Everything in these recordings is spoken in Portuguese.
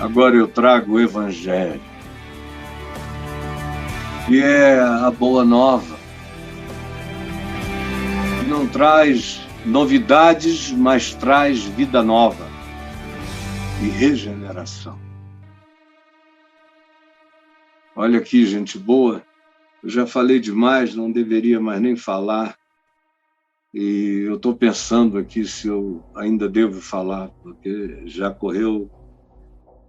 Agora eu trago o Evangelho, que é a boa nova, que não traz novidades, mas traz vida nova e regeneração. Olha aqui, gente boa, eu já falei demais, não deveria mais nem falar, e eu estou pensando aqui se eu ainda devo falar, porque já correu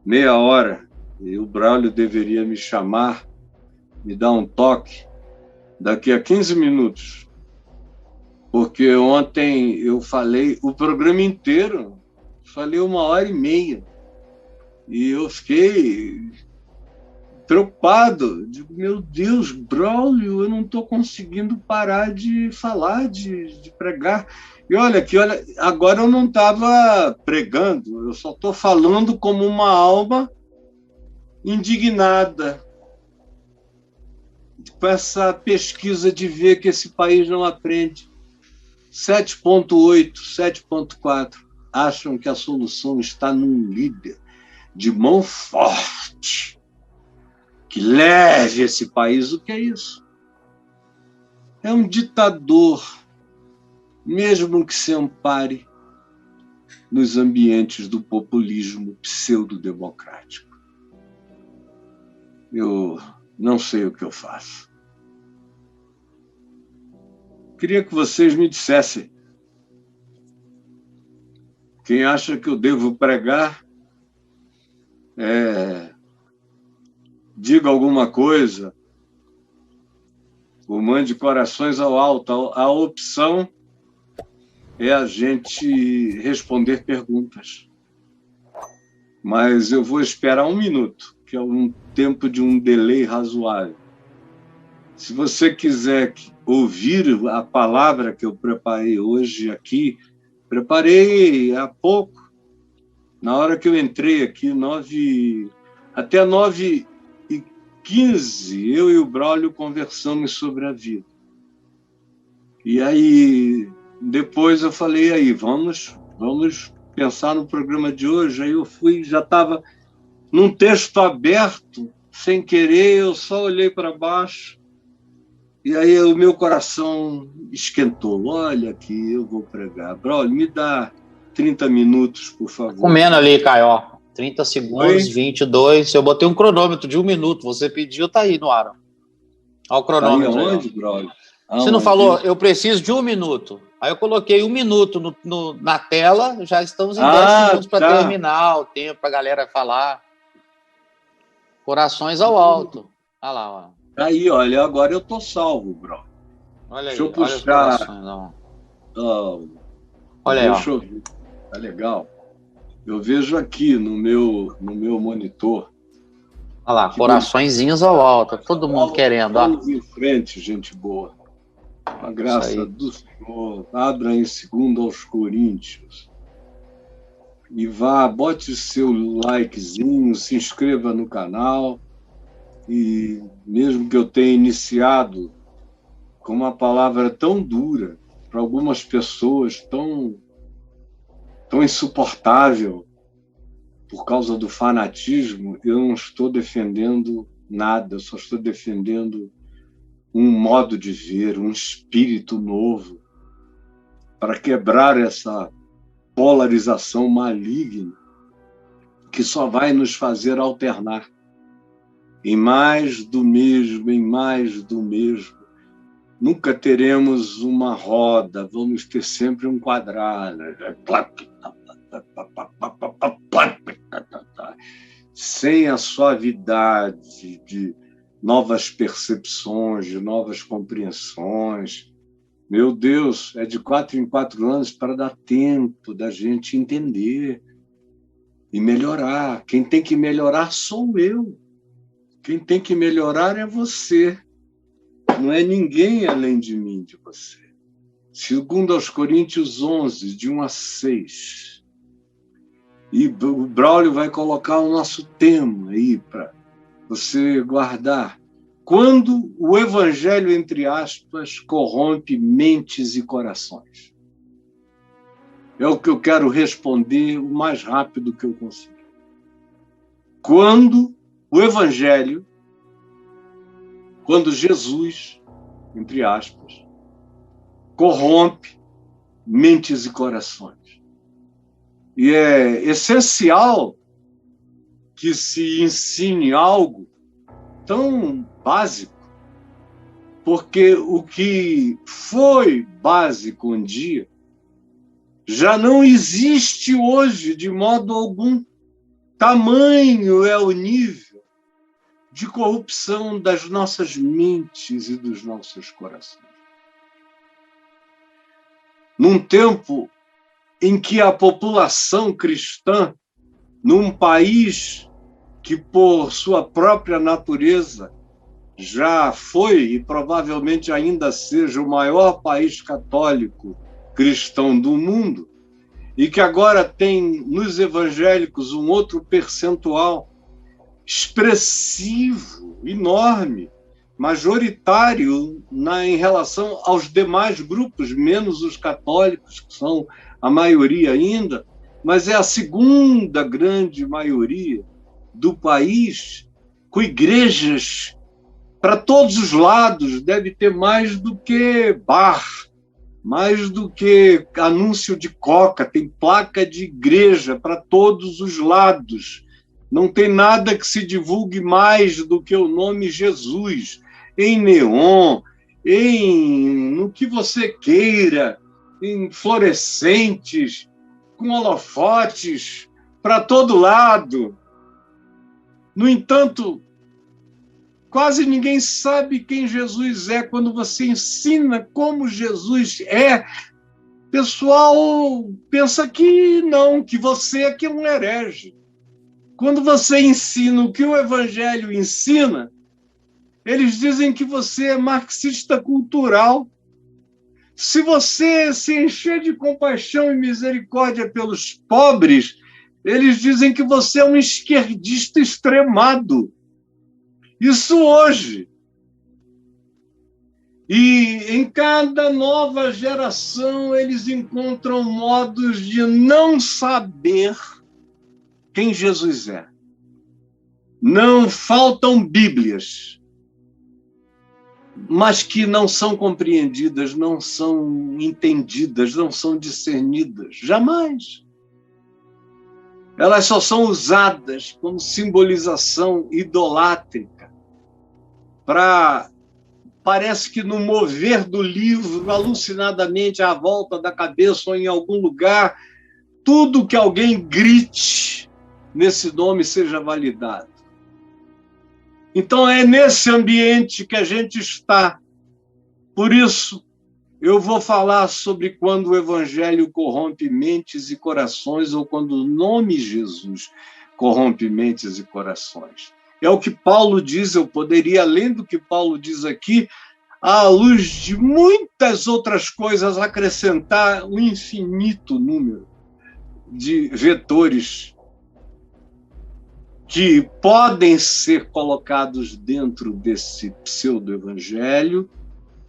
meia hora, e o Braulio deveria me chamar, me dar um toque, daqui a 15 minutos. Porque ontem eu falei o programa inteiro, falei 1h30, e eu fiquei preocupado. Digo, meu Deus, Braulio, eu não estou conseguindo parar de falar, de pregar. E olha, agora eu não estava pregando, eu só estou falando como uma alma indignada com essa pesquisa de ver que esse país não aprende. 7,8, 7,4 acham que a solução está num líder de mão forte que leve esse país. O que é isso? É um ditador, mesmo que se ampare nos ambientes do populismo pseudo-democrático. Eu não sei o que eu faço. Queria que vocês me dissessem. Quem acha que eu devo pregar, diga alguma coisa, ou mande corações ao alto. A opção é a gente responder perguntas. Mas eu vou esperar 1 minuto, que é um tempo de um delay razoável. Se você quiser ouvir a palavra que eu preparei hoje aqui, preparei há pouco, na hora que eu entrei aqui, até 9h15, eu e o Braulio conversamos sobre a vida. E aí, depois eu falei, aí, vamos pensar no programa de hoje. Aí eu já estava num texto aberto, sem querer, eu só olhei para baixo, e aí o meu coração esquentou. Olha aqui, eu vou pregar. Braulio, me dá 30 minutos, por favor. Comendo ali, Caio. 30 segundos, 22. Eu botei um cronômetro de 1 minuto. Você pediu, tá aí no ar. Olha o cronômetro. Tá aí aonde, Braulio? Você não falou, eu preciso de 1 minuto. Aí eu coloquei 1 minuto na tela, já estamos em 10 segundos para terminar o tempo, para a galera falar. Corações ao alto. Olha lá, ó. Aí, olha, agora eu tô salvo, Braulio. Olha aí, deixa eu puxar. Olha aí, ó. Deixa eu ver. Tá legal. Eu vejo aqui no meu monitor. Olha lá, coraçõezinhos ao alto, todo mundo querendo. Vamos em frente, gente boa. A graça do Senhor. Abra em 2 aos Coríntios. E bote seu likezinho, se inscreva no canal. E mesmo que eu tenha iniciado com uma palavra tão dura, para algumas pessoas tão insuportável, por causa do fanatismo, eu não estou defendendo nada, eu só estou defendendo um modo de ver, um espírito novo, para quebrar essa polarização maligna que só vai nos fazer alternar em mais do mesmo, em mais do mesmo. Nunca teremos uma roda, vamos ter sempre um quadrado. Sem a suavidade de novas percepções, de novas compreensões. Meu Deus, é de 4 em 4 anos para dar tempo da gente entender e melhorar. Quem tem que melhorar sou eu. Quem tem que melhorar é você. Não é ninguém além de mim, de você. 2 aos Coríntios 11, de 1 a 6. E o Braulio vai colocar o nosso tema aí para você guardar. Quando o evangelho, entre aspas, corrompe mentes e corações. É o que eu quero responder o mais rápido que eu consigo. Quando o Evangelho, quando Jesus, entre aspas, corrompe mentes e corações. E é essencial que se ensine algo tão básico, porque o que foi básico um dia já não existe hoje de modo algum. Tamanho é o nível de corrupção das nossas mentes e dos nossos corações. Num tempo em que a população cristã, num país que, por sua própria natureza, já foi e provavelmente ainda seja o maior país católico cristão do mundo, e que agora tem nos evangélicos um outro percentual expressivo, enorme, majoritário em relação aos demais grupos, menos os católicos, que são a maioria ainda, mas é a segunda grande maioria do país, com igrejas para todos os lados, deve ter mais do que bar, mais do que anúncio de coca, tem placa de igreja para todos os lados. Não tem nada que se divulgue mais do que o nome Jesus, em neon, no que você queira, em fluorescentes, com holofotes para todo lado. No entanto, quase ninguém sabe quem Jesus é. Quando você ensina como Jesus é, o pessoal pensa que não, que você é que é um herege. Quando você ensina o que o Evangelho ensina, eles dizem que você é marxista cultural. Se você se encher de compaixão e misericórdia pelos pobres, eles dizem que você é um esquerdista extremado. Isso hoje. E em cada nova geração eles encontram modos de não saber quem Jesus é. Não faltam Bíblias, mas que não são compreendidas, não são entendidas, não são discernidas. Jamais. Elas só são usadas como simbolização idolátrica parece que no mover do livro, alucinadamente à volta da cabeça ou em algum lugar, tudo que alguém grite nesse nome seja validado. Então é nesse ambiente que a gente está. Por isso, eu vou falar sobre quando o Evangelho corrompe mentes e corações, ou quando o nome Jesus corrompe mentes e corações. É o que Paulo diz, eu poderia, além do que Paulo diz aqui, à luz de muitas outras coisas, acrescentar um infinito número de vetores que podem ser colocados dentro desse pseudo-evangelho,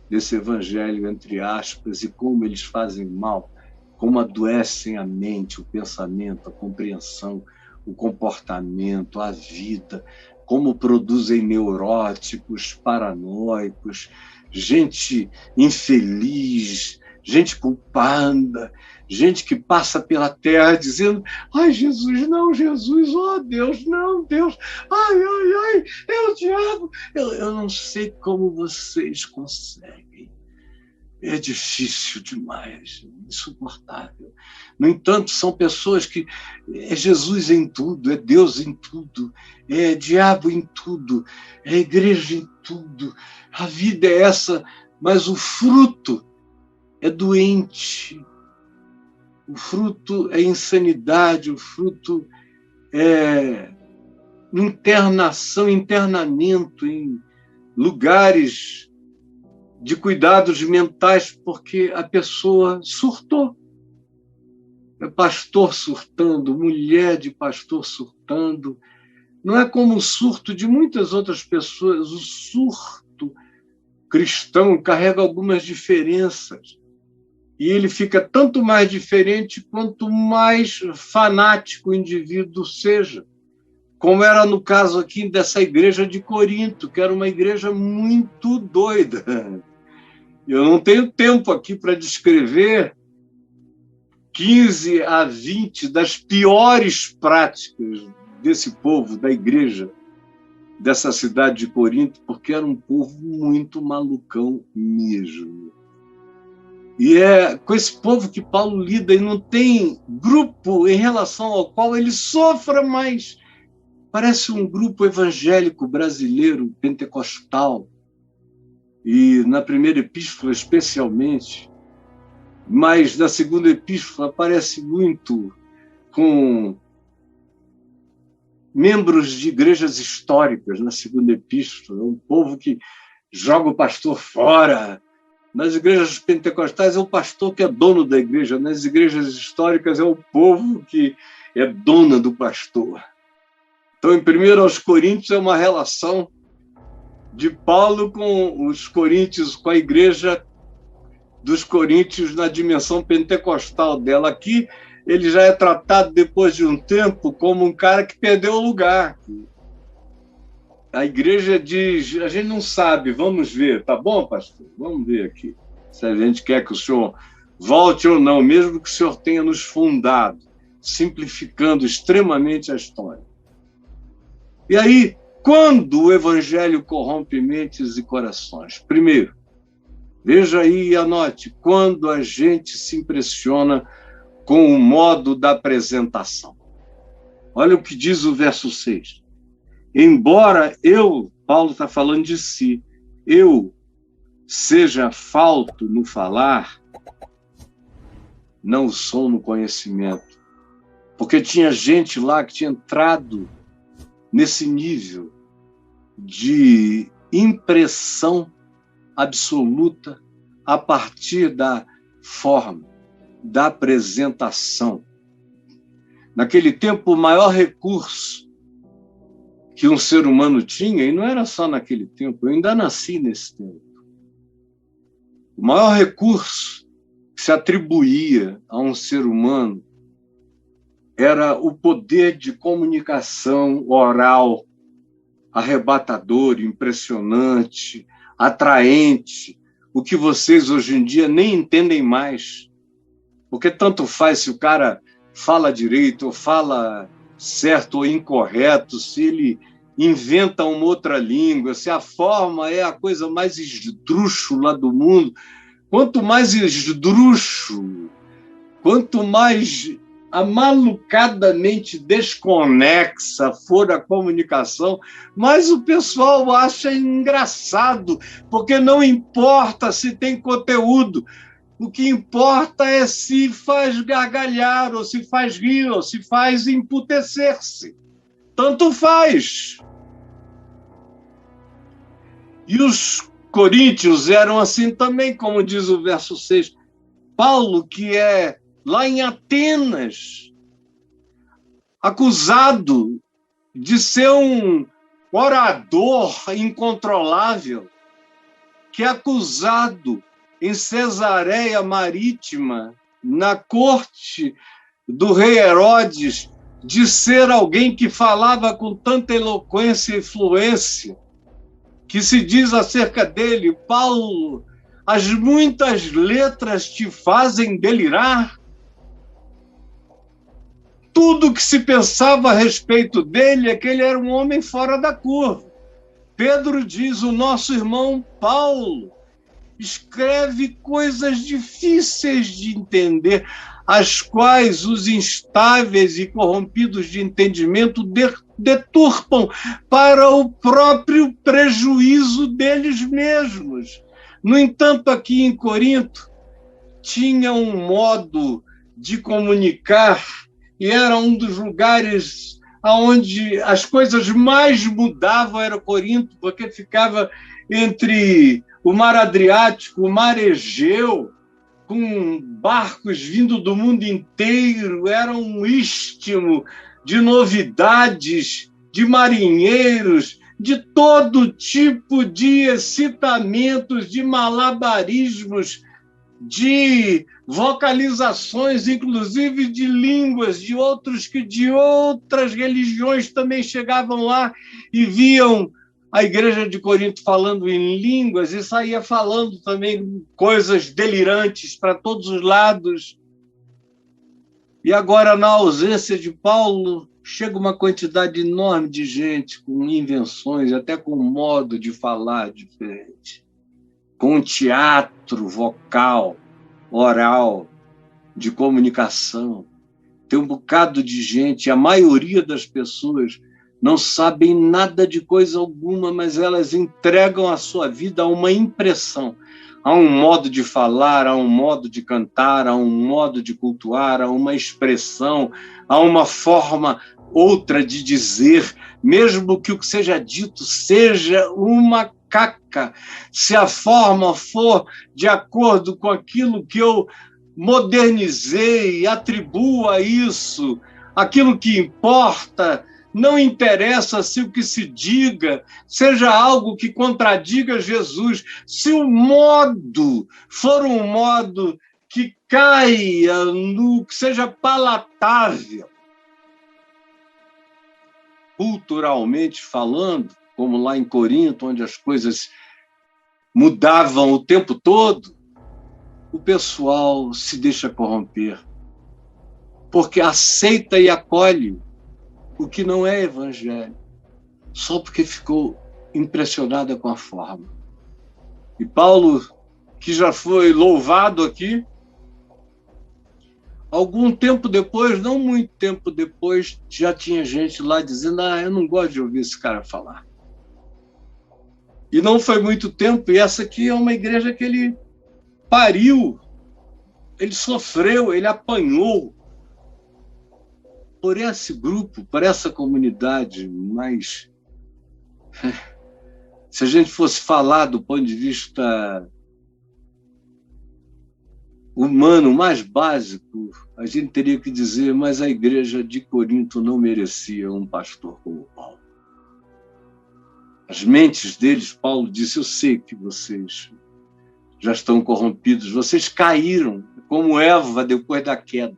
desse evangelho entre aspas, e como eles fazem mal, como adoecem a mente, o pensamento, a compreensão, o comportamento, a vida, como produzem neuróticos, paranoicos, gente infeliz, gente culpada, gente que passa pela terra dizendo: ai, Jesus, não, Jesus, oh, Deus, não, Deus, ai, ai, ai, é o diabo. Eu não sei como vocês conseguem. É difícil demais, insuportável. No entanto, são pessoas que é Jesus em tudo, é Deus em tudo, é diabo em tudo, é igreja em tudo. A vida é essa, mas o fruto é doente. O fruto é insanidade, o fruto é internação, internamento em lugares de cuidados mentais, porque a pessoa surtou. É pastor surtando, mulher de pastor surtando. Não é como o surto de muitas outras pessoas. O surto cristão carrega algumas diferenças. E ele fica tanto mais diferente quanto mais fanático o indivíduo seja. Como era no caso aqui dessa igreja de Corinto, que era uma igreja muito doida. Eu não tenho tempo aqui para descrever 15 a 20 das piores práticas desse povo, da igreja, dessa cidade de Corinto, porque era um povo muito malucão mesmo. E é com esse povo que Paulo lida, e não tem grupo em relação ao qual ele sofra mais. Parece um grupo evangélico brasileiro, pentecostal, e na primeira epístola especialmente, mas na segunda epístola parece muito com membros de igrejas históricas. Na segunda epístola, um povo que joga o pastor fora. Nas igrejas pentecostais é o pastor que é dono da igreja, nas igrejas históricas é o povo que é dono do pastor. Então, em 1 aos Coríntios, é uma relação de Paulo com os coríntios, com a igreja dos coríntios na dimensão pentecostal dela. Aqui, ele já é tratado, depois de um tempo, como um cara que perdeu o lugar. A igreja diz, a gente não sabe, vamos ver, tá bom, pastor? Vamos ver aqui, se a gente quer que o senhor volte ou não, mesmo que o senhor tenha nos fundado, simplificando extremamente a história. E aí, quando o evangelho corrompe mentes e corações? Primeiro, veja aí e anote, quando a gente se impressiona com o modo da apresentação. Olha o que diz o verso 6. Embora eu, Paulo está falando de si, eu seja falto no falar, não sou no conhecimento. Porque tinha gente lá que tinha entrado nesse nível de impressão absoluta a partir da forma, da apresentação. Naquele tempo, o maior recurso que um ser humano tinha, e não era só naquele tempo, eu ainda nasci nesse tempo. O maior recurso que se atribuía a um ser humano era o poder de comunicação oral, arrebatador, impressionante, atraente, o que vocês hoje em dia nem entendem mais. Porque tanto faz se o cara fala direito ou fala certo ou incorreto, se ele inventa uma outra língua, se a forma é a coisa mais esdrúxula do mundo. Quanto mais esdrúxulo, quanto mais amalucadamente desconexa for a comunicação, mais o pessoal acha engraçado, porque não importa se tem conteúdo. O que importa é se faz gargalhar, ou se faz rir, ou se faz emputecer-se. Tanto faz. E os coríntios eram assim também, como diz o verso 6. Paulo, que é lá em Atenas, acusado de ser um orador incontrolável, que é acusado em Cesareia Marítima, na corte do rei Herodes, de ser alguém que falava com tanta eloquência e fluência, que se diz acerca dele, Paulo, as muitas letras te fazem delirar. Tudo que se pensava a respeito dele é que ele era um homem fora da curva. Pedro diz, o nosso irmão Paulo escreve coisas difíceis de entender, as quais os instáveis e corrompidos de entendimento deturpam para o próprio prejuízo deles mesmos. No entanto, aqui em Corinto, tinha um modo de comunicar e era um dos lugares onde as coisas mais mudavam, era Corinto, porque ficava entre o Mar Adriático, o Mar Egeu, com barcos vindo do mundo inteiro, era um istmo de novidades, de marinheiros, de todo tipo de excitamentos, de malabarismos de vocalizações, inclusive de línguas, de outros que de outras religiões também chegavam lá e viam a igreja de Corinto falando em línguas e saía falando também coisas delirantes para todos os lados. E agora, na ausência de Paulo, chega uma quantidade enorme de gente com invenções, até com um modo de falar diferente, com um teatro vocal, oral, de comunicação. Tem um bocado de gente, a maioria das pessoas não sabem nada de coisa alguma, mas elas entregam a sua vida a uma impressão, a um modo de falar, a um modo de cantar, a um modo de cultuar, a uma expressão, a uma forma outra de dizer, mesmo que o que seja dito seja uma caca, se a forma for de acordo com aquilo que eu modernizei, atribuo a isso, aquilo que importa. Não interessa se o que se diga seja algo que contradiga Jesus, se o modo for um modo que caia no que seja palatável. Culturalmente falando, como lá em Corinto, onde as coisas mudavam o tempo todo, o pessoal se deixa corromper, porque aceita e acolhe o que não é evangelho, só porque ficou impressionada com a forma. E Paulo, que já foi louvado aqui, algum tempo depois, não muito tempo depois, já tinha gente lá dizendo: eu não gosto de ouvir esse cara falar. E não foi muito tempo, e essa aqui é uma igreja que ele pariu, ele sofreu, ele apanhou por esse grupo, por essa comunidade, mas se a gente fosse falar do ponto de vista humano mais básico, a gente teria que dizer: mas a igreja de Corinto não merecia um pastor como Paulo. As mentes deles, Paulo disse: eu sei que vocês já estão corrompidos, vocês caíram como Eva depois da queda.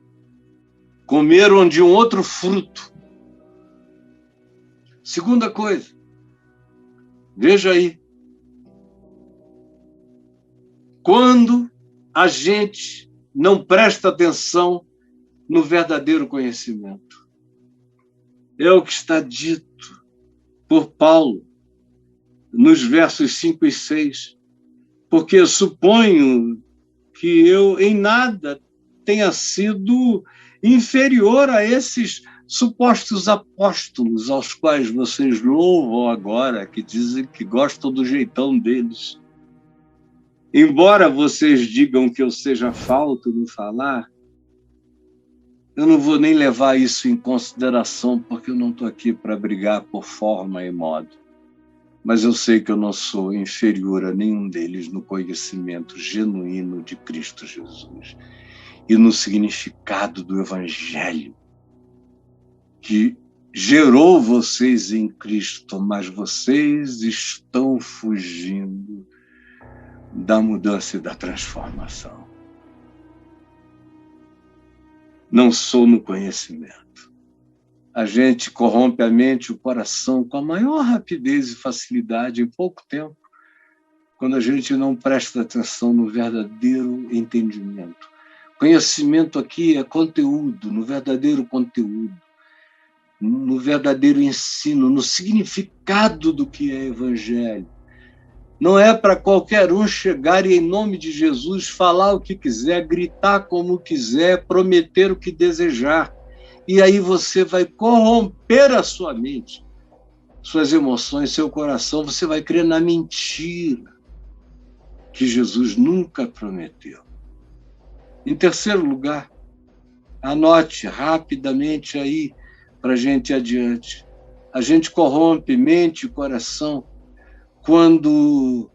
Comeram de um outro fruto. Segunda coisa, veja aí. Quando a gente não presta atenção no verdadeiro conhecimento. É o que está dito por Paulo nos versos 5 e 6. Porque suponho que eu em nada tenha sido inferior a esses supostos apóstolos aos quais vocês louvam agora, que dizem que gostam do jeitão deles. Embora vocês digam que eu seja falto no falar, eu não vou nem levar isso em consideração, porque eu não estou aqui para brigar por forma e modo. Mas eu sei que eu não sou inferior a nenhum deles no conhecimento genuíno de Cristo Jesus e no significado do Evangelho, que gerou vocês em Cristo, mas vocês estão fugindo da mudança e da transformação. Não sou no conhecimento. A gente corrompe a mente e o coração com a maior rapidez e facilidade em pouco tempo, quando a gente não presta atenção no verdadeiro entendimento. Conhecimento aqui é conteúdo, no verdadeiro conteúdo, no verdadeiro ensino, no significado do que é evangelho. Não é para qualquer um chegar e, em nome de Jesus, falar o que quiser, gritar como quiser, prometer o que desejar. E aí você vai corromper a sua mente, suas emoções, seu coração. Você vai crer na mentira que Jesus nunca prometeu. Em terceiro lugar, anote rapidamente aí para a gente ir adiante. A gente corrompe mente e coração quando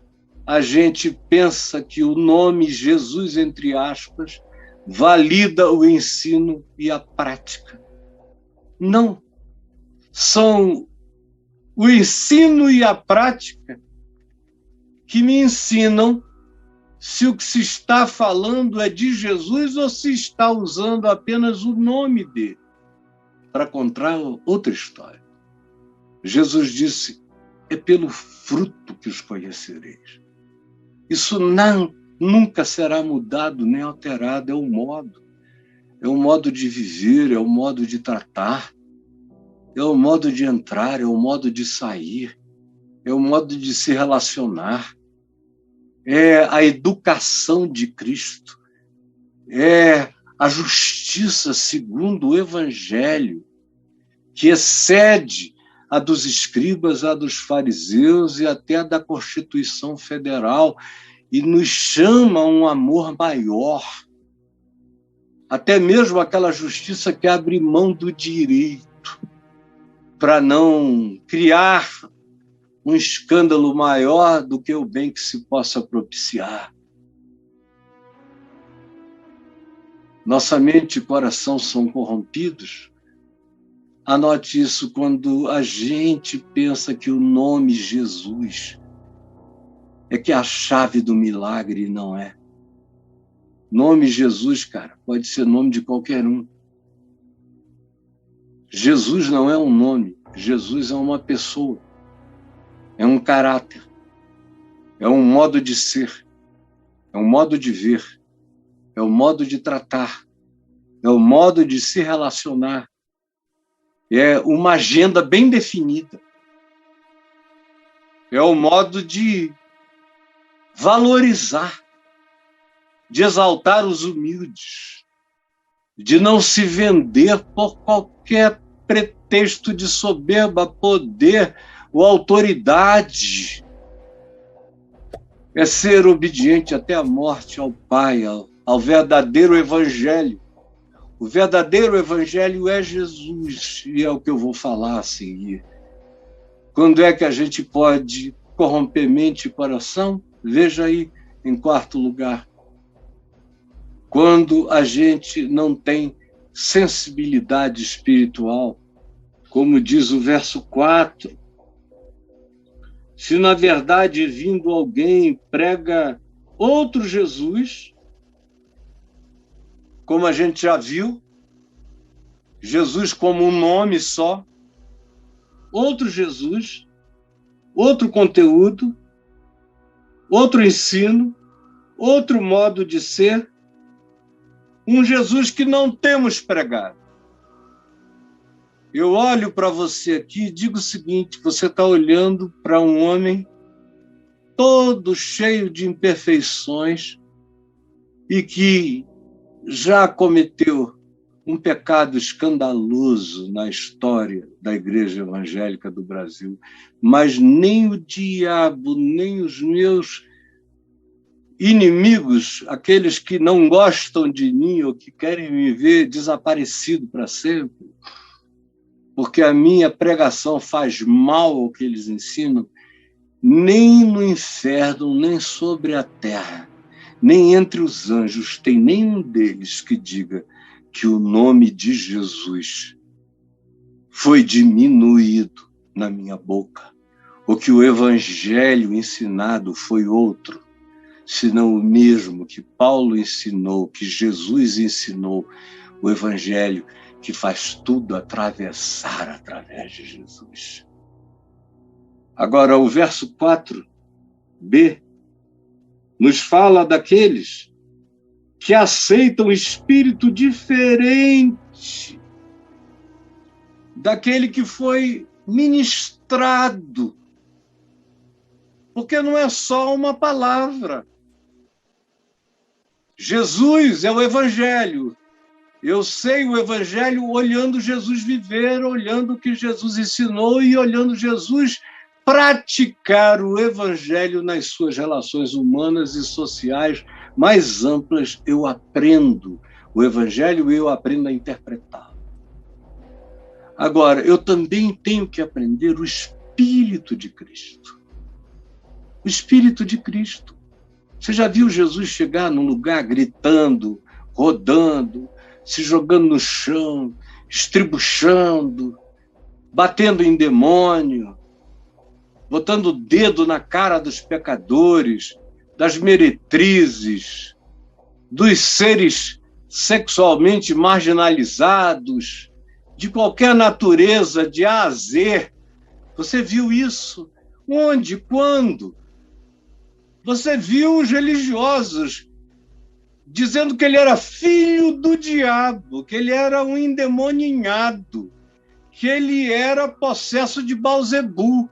a gente pensa que o nome Jesus, entre aspas, valida o ensino e a prática. Não. São o ensino e a prática que me ensinam se o que se está falando é de Jesus ou se está usando apenas o nome dele para contar outra história. Jesus disse, é pelo fruto que os conhecereis. Isso nunca será mudado nem alterado, é o modo de viver, é o modo de tratar, é o modo de entrar, é o modo de sair, é o modo de se relacionar, é a educação de Cristo, é a justiça segundo o Evangelho, que excede a dos escribas, a dos fariseus e até a da Constituição Federal, e nos chama a um amor maior, até mesmo aquela justiça que abre mão do direito, para não criar um escândalo maior do que o bem que se possa propiciar. Nossa mente e coração são corrompidos. Anote isso quando a gente pensa que o nome Jesus é que é a chave do milagre, não é. Nome Jesus, cara, pode ser nome de qualquer um. Jesus não é um nome, Jesus é uma pessoa, é um caráter, é um modo de ser, é um modo de ver, é um modo de tratar, é um modo de se relacionar, é uma agenda bem definida, é o modo de valorizar, de exaltar os humildes, de não se vender por qualquer pretexto de soberba, poder ou autoridade. É ser obediente até a morte ao Pai, ao verdadeiro Evangelho. O verdadeiro Evangelho é Jesus, e é o que eu vou falar a seguir. Quando é que a gente pode corromper mente e coração? Veja aí, em quarto lugar. Quando a gente não tem sensibilidade espiritual, como diz o verso 4, se na verdade vindo alguém prega outro Jesus, como a gente já viu, Jesus como um nome só, outro Jesus, outro conteúdo, outro ensino, outro modo de ser, um Jesus que não temos pregado. Eu olho para você aqui e digo o seguinte, você está olhando para um homem todo cheio de imperfeições e que já cometeu um pecado escandaloso na história da Igreja Evangélica do Brasil, mas nem o diabo, nem os meus inimigos, aqueles que não gostam de mim ou que querem me ver desaparecido para sempre, porque a minha pregação faz mal ao que eles ensinam, nem no inferno, nem sobre a terra, nem entre os anjos tem nenhum deles que diga que o nome de Jesus foi diminuído na minha boca, ou que o evangelho ensinado foi outro, senão o mesmo que Paulo ensinou, que Jesus ensinou, o evangelho que faz tudo atravessar através de Jesus. Agora, o verso 4b nos fala daqueles que aceitam espírito diferente daquele que foi ministrado, porque não é só uma palavra. Jesus é o Evangelho. Eu sei o Evangelho olhando Jesus viver, olhando o que Jesus ensinou e olhando Jesus praticar o Evangelho nas suas relações humanas e sociais mais amplas. Eu aprendo o Evangelho e eu aprendo a interpretá-lo. Agora, eu também tenho que aprender o Espírito de Cristo. O Espírito de Cristo. Você já viu Jesus chegar num lugar gritando, rodando, se jogando no chão, estribuchando, batendo em demônio, botando o dedo na cara dos pecadores, das meretrizes, dos seres sexualmente marginalizados, de qualquer natureza, de A a Z. Você viu isso? Onde? Quando? Você viu os religiosos dizendo que ele era filho do diabo, que ele era um endemoninhado, que ele era possesso de Baalzebu,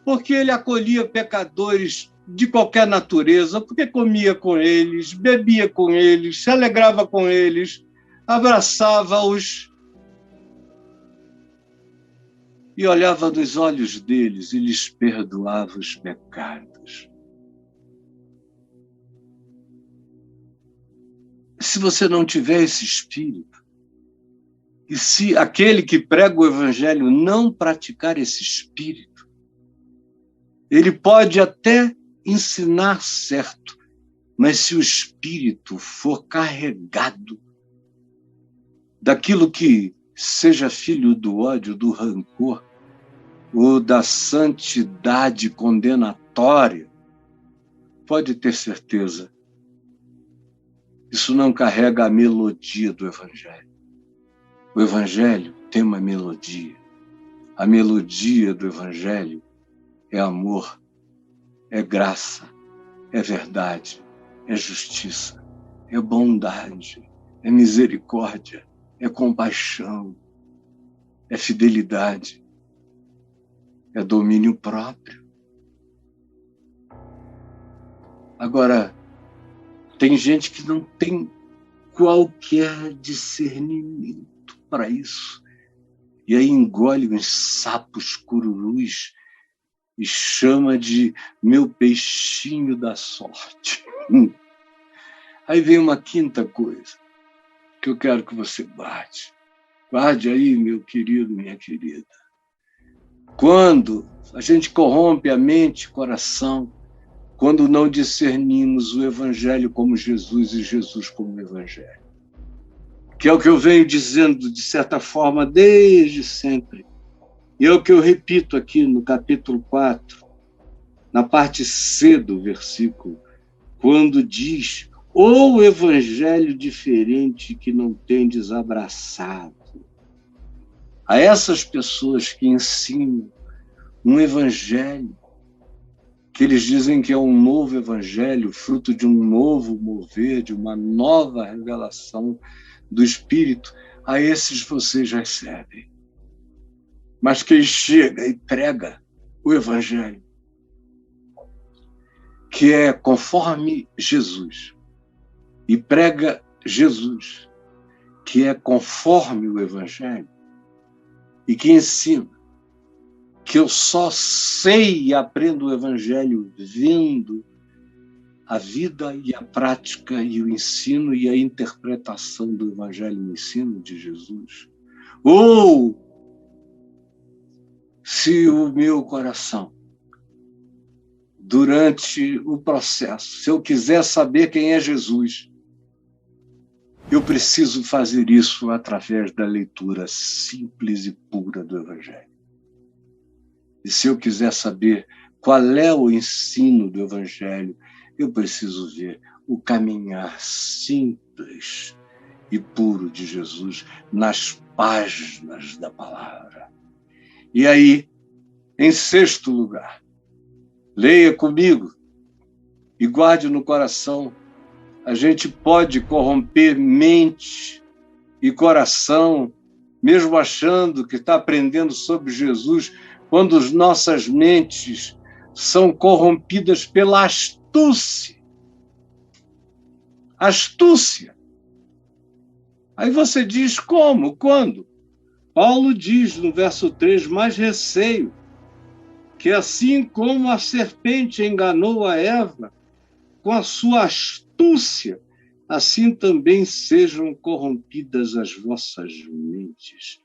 porque ele acolhia pecadores de qualquer natureza, porque comia com eles, bebia com eles, se alegrava com eles, abraçava-os e olhava nos olhos deles e lhes perdoava os pecados. Se você não tiver esse espírito, e se aquele que prega o evangelho não praticar esse espírito, ele pode até ensinar certo, mas se o espírito for carregado daquilo que seja filho do ódio, do rancor, ou da santidade condenatória, pode ter certeza, isso não carrega a melodia do evangelho. O evangelho tem uma melodia. A melodia do evangelho é amor, é graça, é verdade, é justiça, é bondade, é misericórdia, é compaixão, é fidelidade, é domínio próprio. Agora, tem gente que não tem qualquer discernimento para isso. E aí engole uns sapos cururus e chama de meu peixinho da sorte. Aí vem uma quinta coisa que eu quero que você guarde. Guarde aí, meu querido, minha querida. Quando a gente corrompe a mente e o coração, quando não discernimos o evangelho como Jesus e Jesus como evangelho, que é o que eu venho dizendo, de certa forma, desde sempre. E é o que eu repito aqui no capítulo 4, na parte C do versículo, quando diz, ou evangelho diferente que não tendes abraçado. A essas pessoas que ensinam um evangelho, que eles dizem que é um novo evangelho, fruto de um novo mover, de uma nova revelação do Espírito, a esses vocês recebem. Mas quem chega e prega o evangelho, que é conforme Jesus, e prega Jesus, que é conforme o evangelho, e que ensina que eu só sei e aprendo o evangelho vendo a vida e a prática e o ensino e a interpretação do evangelho e ensino de Jesus. Ou se o meu coração, durante o processo, se eu quiser saber quem é Jesus, eu preciso fazer isso através da leitura simples e pura do evangelho. E se eu quiser saber qual é o ensino do evangelho, eu preciso ver o caminhar simples e puro de Jesus nas páginas da palavra. E aí, em sexto lugar, leia comigo e guarde no coração, a gente pode corromper mente e coração, mesmo achando que está aprendendo sobre Jesus, quando as nossas mentes são corrompidas pela astúcia. Astúcia. Aí você diz como? Quando? Paulo diz no verso 3, mais receio, que assim como a serpente enganou a Eva com a sua astúcia, assim também sejam corrompidas as vossas mentes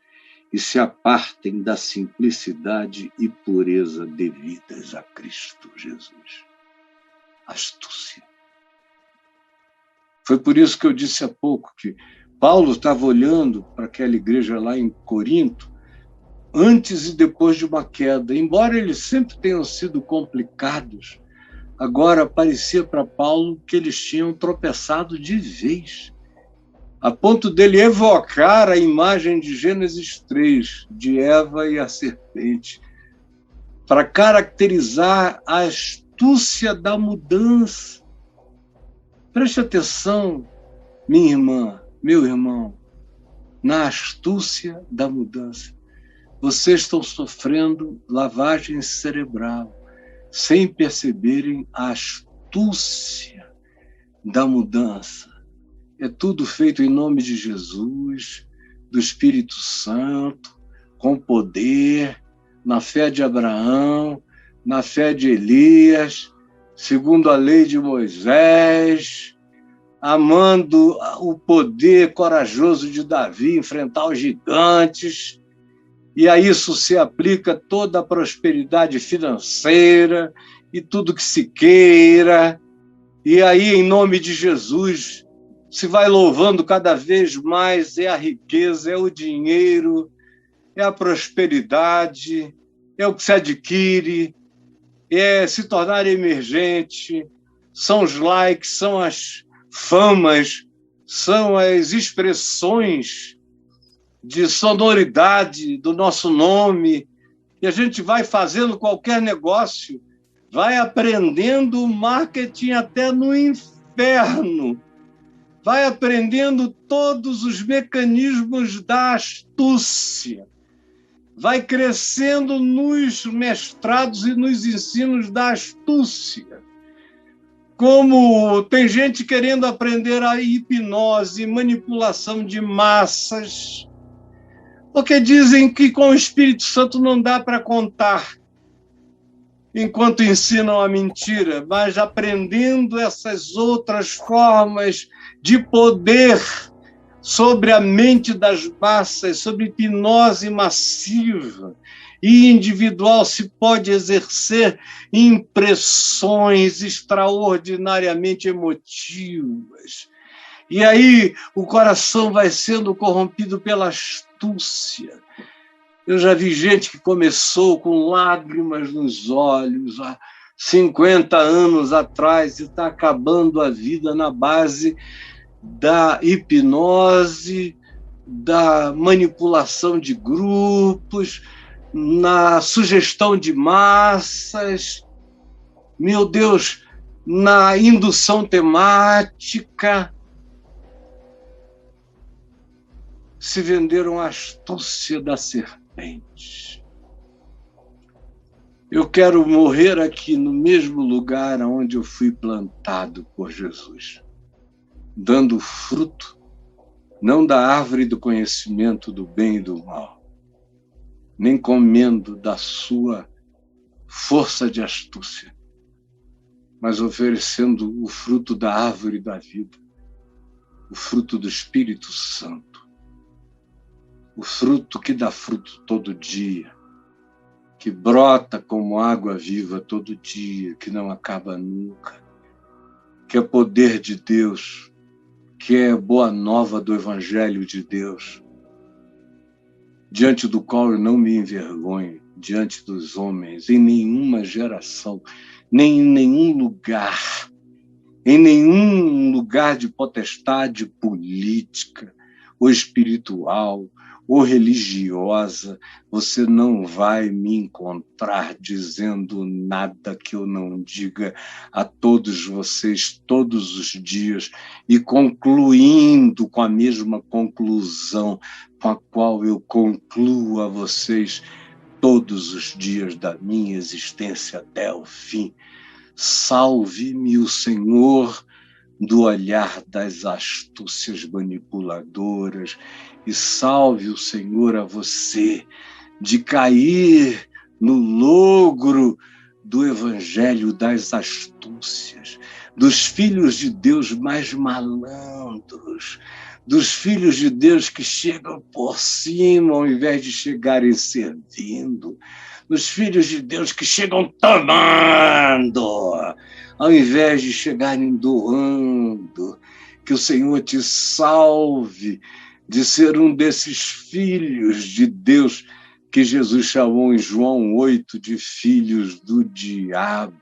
e se apartem da simplicidade e pureza devidas a Cristo Jesus. Astúcia. Foi por isso que eu disse há pouco que Paulo estava olhando para aquela igreja lá em Corinto, antes e depois de uma queda. Embora eles sempre tenham sido complicados, Agora parecia para Paulo que eles tinham tropeçado de vez, a ponto dele evocar a imagem de Gênesis 3, de Eva e a serpente, para caracterizar a astúcia da mudança. Preste atenção, minha irmã, meu irmão, na astúcia da mudança. Vocês estão sofrendo lavagem cerebral, sem perceberem a astúcia da mudança. É tudo feito em nome de Jesus, do Espírito Santo, com poder, na fé de Abraão, na fé de Elias, segundo a lei de Moisés, amando o poder corajoso de Davi, enfrentar os gigantes. E a isso se aplica toda a prosperidade financeira e tudo que se queira. E aí, em nome de Jesus, se vai louvando cada vez mais, é a riqueza, é o dinheiro, é a prosperidade, é o que se adquire, é se tornar emergente, são os likes, são as famas, são as expressões de sonoridade do nosso nome, e a gente vai fazendo qualquer negócio, vai aprendendo marketing até no inferno, vai aprendendo todos os mecanismos da astúcia, vai crescendo nos mestrados e nos ensinos da astúcia. Como tem gente querendo aprender a hipnose, manipulação de massas, porque dizem que com o Espírito Santo não dá para contar, enquanto ensinam a mentira, mas aprendendo essas outras formas de poder sobre a mente das massas, sobre hipnose massiva e individual, se pode exercer impressões extraordinariamente emotivas. E aí o coração vai sendo corrompido pela astúcia. Eu já vi gente que começou com lágrimas nos olhos há 50 anos atrás e está acabando a vida na base da hipnose, da manipulação de grupos, na sugestão de massas, meu Deus, na indução temática. Se venderam a astúcia da serpente. Eu quero morrer aqui no mesmo lugar onde eu fui plantado por Jesus, dando fruto, não da árvore do conhecimento do bem e do mal, nem comendo da sua força de astúcia, mas oferecendo o fruto da árvore da vida, o fruto do Espírito Santo, o fruto que dá fruto todo dia, que brota como água viva todo dia, que não acaba nunca, que é poder de Deus, que é boa nova do Evangelho de Deus, diante do qual eu não me envergonho, diante dos homens, em nenhuma geração, nem em nenhum lugar, de potestade política ou espiritual, ou religiosa, você não vai me encontrar dizendo nada que eu não diga a todos vocês todos os dias e concluindo com a mesma conclusão com a qual eu concluo a vocês todos os dias da minha existência até o fim. Salve-me o Senhor do olhar das astúcias manipuladoras e salve o Senhor a você de cair no logro do evangelho das astúcias, dos filhos de Deus mais malandros, dos filhos de Deus que chegam por cima ao invés de chegarem servindo, dos filhos de Deus que chegam tomando ao invés de chegarem doando. Que o Senhor te salve de ser um desses filhos de Deus que Jesus chamou em João 8 de filhos do diabo.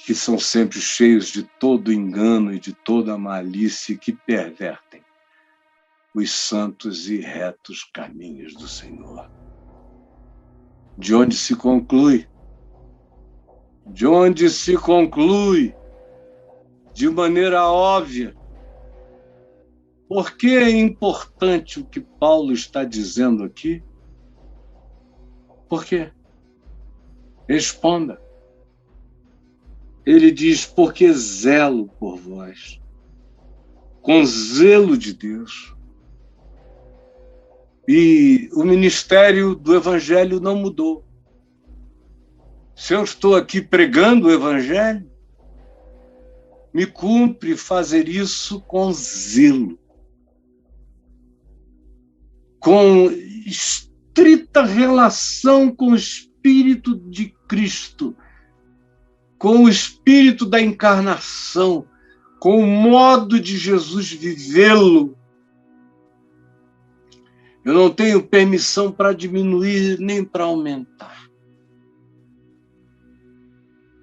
que são sempre cheios de todo engano e de toda malícia, que pervertem os santos e retos caminhos do Senhor. De onde se conclui? De onde se conclui, de maneira óbvia, por que é importante o que Paulo está dizendo aqui? Por quê? Responda. Ele diz, porque zelo por vós, com zelo de Deus. E o ministério do Evangelho não mudou. Se eu estou aqui pregando o Evangelho, me cumpre fazer isso com zelo, com estrita relação com o Espírito de Cristo, com o Espírito da encarnação, com o modo de Jesus vivê-lo. Eu não tenho permissão para diminuir nem para aumentar.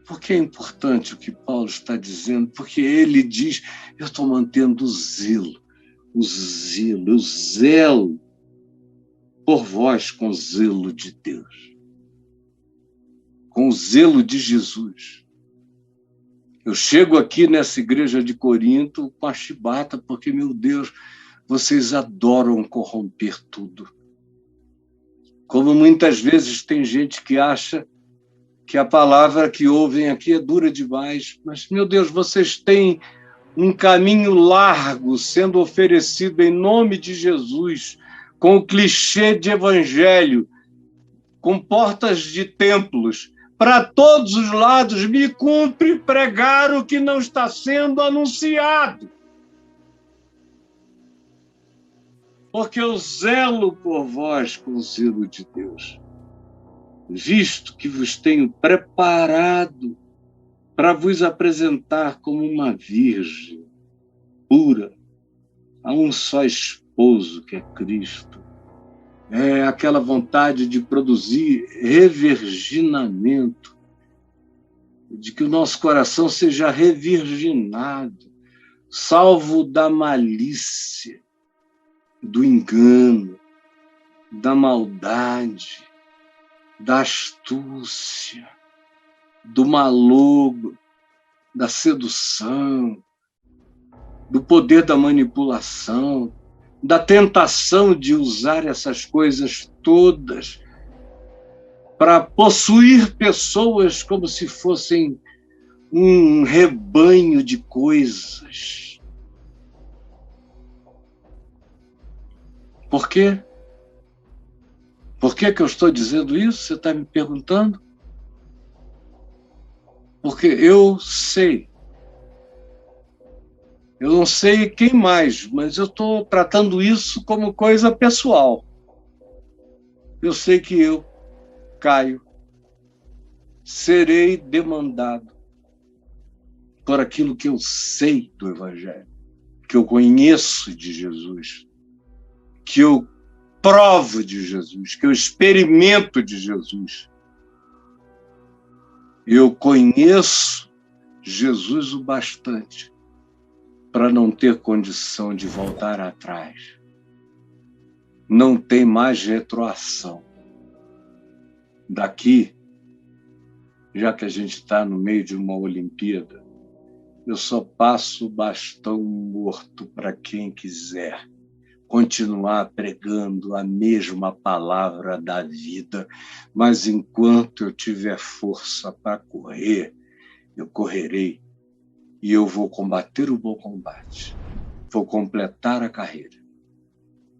Por que é importante o que Paulo está dizendo? Porque ele diz, eu estou mantendo o zelo por vós com o zelo de Deus, com o zelo de Jesus. Eu chego aqui nessa igreja de Corinto com a chibata, porque, meu Deus, vocês adoram corromper tudo. Como muitas vezes tem gente que acha que a palavra que ouvem aqui é dura demais, mas, meu Deus, vocês têm um caminho largo sendo oferecido em nome de Jesus, com o clichê de evangelho, com portas de templos, para todos os lados me cumpre pregar o que não está sendo anunciado. Porque eu zelo por vós com o zelo de Deus, visto que vos tenho preparado para vos apresentar como uma virgem pura a um só esposo, que é Cristo. É aquela vontade de produzir revirginamento, de que o nosso coração seja revirginado, salvo da malícia, do engano, da maldade, da astúcia, do malogro, da sedução, do poder da manipulação, da tentação de usar essas coisas todas para possuir pessoas como se fossem um rebanho de coisas. Por quê? Por que eu estou dizendo isso? Você está me perguntando? Porque eu sei. Eu não sei quem mais, mas eu estou tratando isso como coisa pessoal. Eu sei que eu, Caio, serei demandado por aquilo que eu sei do Evangelho, que eu conheço de Jesus, que eu provo de Jesus, que eu experimento de Jesus. Eu conheço Jesus o bastante para não ter condição de voltar atrás. Não tem mais retroação. Daqui, já que a gente está no meio de uma Olimpíada, eu só passo o bastão morto para quem quiser continuar pregando a mesma palavra da vida, mas enquanto eu tiver força para correr, eu correrei e eu vou combater o bom combate, vou completar a carreira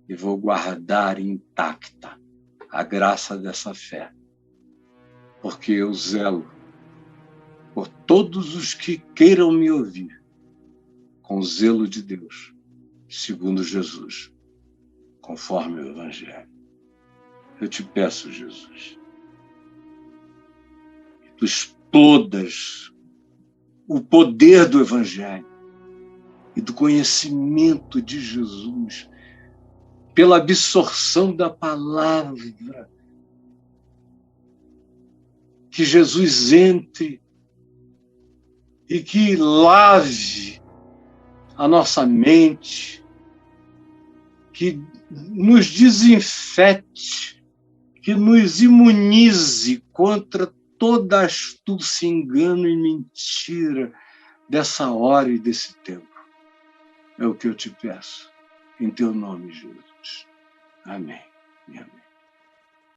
e vou guardar intacta a graça dessa fé, porque eu zelo por todos os que queiram me ouvir com o zelo de Deus, segundo Jesus, conforme o Evangelho. Eu te peço, Jesus, que tu explodas o poder do Evangelho e do conhecimento de Jesus pela absorção da palavra. Que Jesus entre e que lave a nossa mente, que nos desinfete, que nos imunize contra toda astúcia, engano e mentira dessa hora e desse tempo. É o que eu te peço, em teu nome, Jesus. Amém e amém.